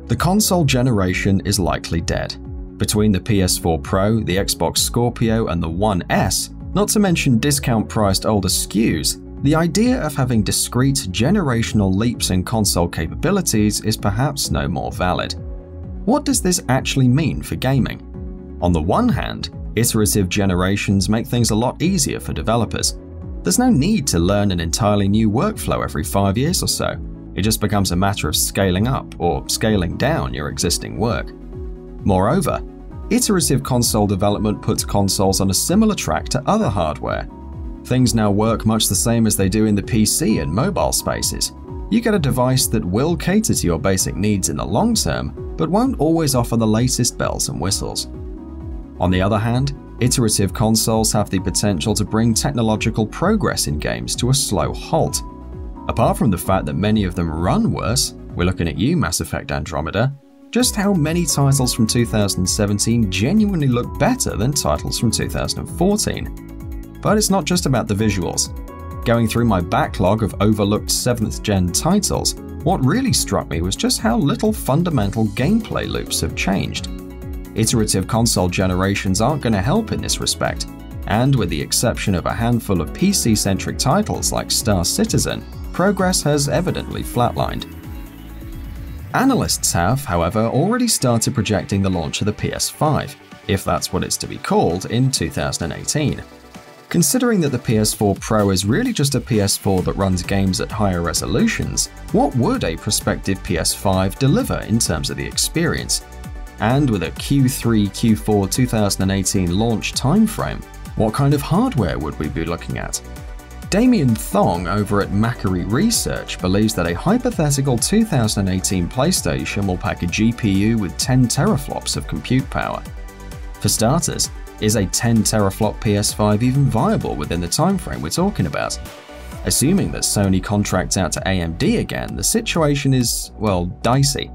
The console generation is likely dead. Between the PS4 Pro, the Xbox Scorpio, and the One S, not to mention discount-priced older SKUs, the idea of having discrete generational leaps in console capabilities is perhaps no more valid. What does this actually mean for gaming? On the one hand, iterative generations make things a lot easier for developers. There's no need to learn an entirely new workflow every 5 years or so. It just becomes a matter of scaling up or scaling down your existing work. Moreover, iterative console development puts consoles on a similar track to other hardware. Things now work much the same as they do in the PC and mobile spaces. You get a device that will cater to your basic needs in the long term, but won't always offer the latest bells and whistles. On the other hand, iterative consoles have the potential to bring technological progress in games to a slow halt. Apart from the fact that many of them run worse, we're looking at you, Mass Effect Andromeda, just how many titles from 2017 genuinely look better than titles from 2014? But it's not just about the visuals. Going through my backlog of overlooked 7th gen titles, what really struck me was just how little fundamental gameplay loops have changed. Iterative console generations aren't going to help in this respect, and with the exception of a handful of PC-centric titles like Star Citizen, progress has evidently flatlined. Analysts have, however, already started projecting the launch of the PS5, if that's what it's to be called, in 2018. Considering that the PS4 Pro is really just a PS4 that runs games at higher resolutions, what would a prospective PS5 deliver in terms of the experience? And with a Q3-Q4 2018 launch timeframe, what kind of hardware would we be looking at? Damien Thong over at Macquarie Research believes that a hypothetical 2018 PlayStation will pack a GPU with 10 teraflops of compute power. For starters, is a 10 teraflop PS5 even viable within the timeframe we're talking about? Assuming that Sony contracts out to AMD again, the situation is, well, dicey.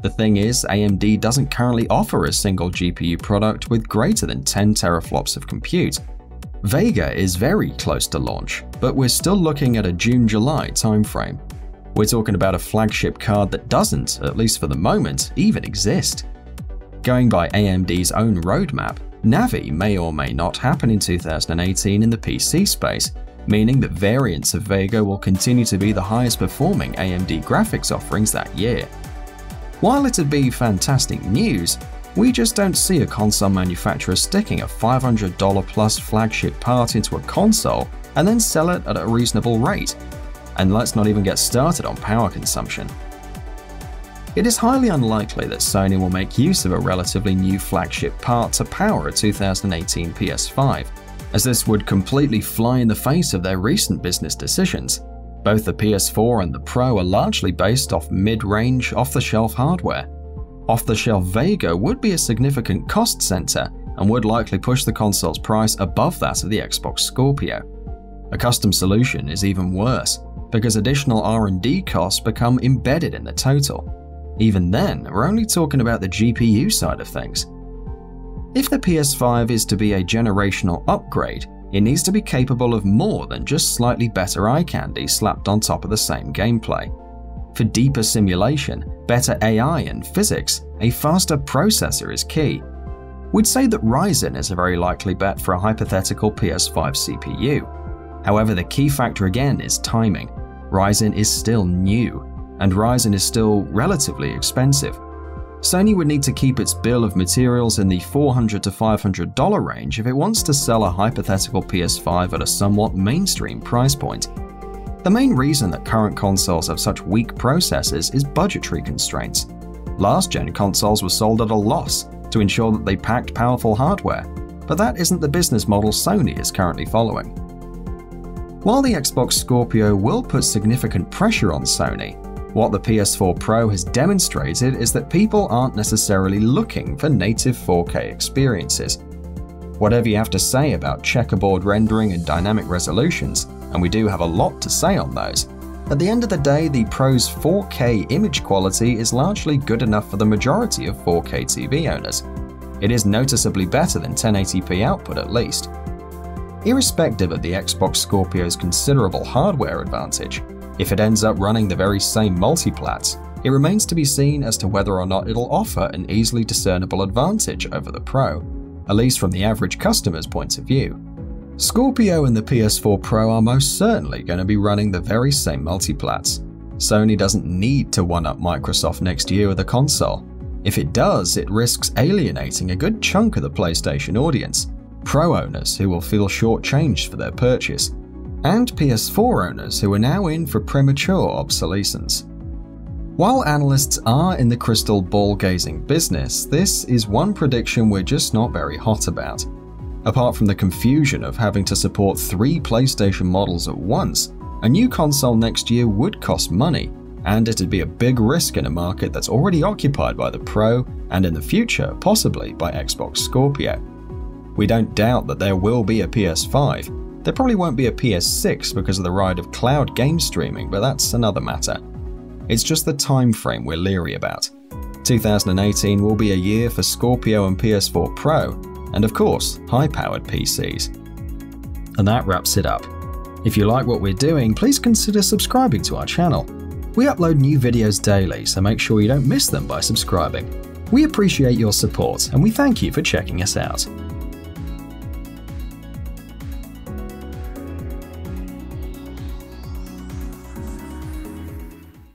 The thing is, AMD doesn't currently offer a single GPU product with greater than 10 teraflops of compute. Vega is very close to launch, but we're still looking at a June-July timeframe. We're talking about a flagship card that doesn't, at least for the moment, even exist. Going by AMD's own roadmap, Navi may or may not happen in 2018 in the PC space, meaning that variants of Vega will continue to be the highest performing AMD graphics offerings that year. While it'd be fantastic news, we just don't see a console manufacturer sticking a $500 plus flagship part into a console and then sell it at a reasonable rate. And let's not even get started on power consumption. It is highly unlikely that Sony will make use of a relatively new flagship part to power a 2018 PS5, as this would completely fly in the face of their recent business decisions. Both the PS4 and the Pro are largely based off mid-range, off-the-shelf hardware. Off-the-shelf Vega would be a significant cost center and would likely push the console's price above that of the Xbox Scorpio. A custom solution is even worse, because additional R&D costs become embedded in the total. Even then, we're only talking about the GPU side of things. If the PS5 is to be a generational upgrade, it needs to be capable of more than just slightly better eye candy slapped on top of the same gameplay. For deeper simulation, better AI and physics, a faster processor is key. We'd say that Ryzen is a very likely bet for a hypothetical PS5 CPU. However, the key factor again is timing. Ryzen is still new, and Ryzen is still relatively expensive. Sony would need to keep its bill of materials in the $400 to $500 range if it wants to sell a hypothetical PS5 at a somewhat mainstream price point. The main reason that current consoles have such weak processors is budgetary constraints. Last-gen consoles were sold at a loss to ensure that they packed powerful hardware, but that isn't the business model Sony is currently following. While the Xbox Scorpio will put significant pressure on Sony, what the PS4 Pro has demonstrated is that people aren't necessarily looking for native 4K experiences. Whatever you have to say about checkerboard rendering and dynamic resolutions, and we do have a lot to say on those, at the end of the day, the Pro's 4K image quality is largely good enough for the majority of 4K TV owners. It is noticeably better than 1080p output at least. Irrespective of the Xbox Scorpio's considerable hardware advantage, if it ends up running the very same multiplats, It remains to be seen as to whether or not it'll offer an easily discernible advantage over the Pro, at least from the average customer's point of view. Scorpio and the PS4 Pro are most certainly going to be running the very same multiplats. Sony doesn't need to one-up Microsoft next year with a console. If it does, it risks alienating a good chunk of the PlayStation audience, Pro owners who will feel shortchanged for their purchase, and PS4 owners who are now in for premature obsolescence. While analysts are in the crystal ball gazing business, this is one prediction we're just not very hot about. Apart from the confusion of having to support 3 PlayStation models at once, a new console next year would cost money, and it'd be a big risk in a market that's already occupied by the Pro and in the future possibly by Xbox Scorpio. We don't doubt that there will be a PS5. There probably won't be a PS6 because of the rise of cloud game streaming, but that's another matter. It's just the time frame we're leery about. 2018 will be a year for Scorpio and PS4 Pro, and of course, high-powered PCs. And that wraps it up. If you like what we're doing, please consider subscribing to our channel. We upload new videos daily, so make sure you don't miss them by subscribing. We appreciate your support, and we thank you for checking us out.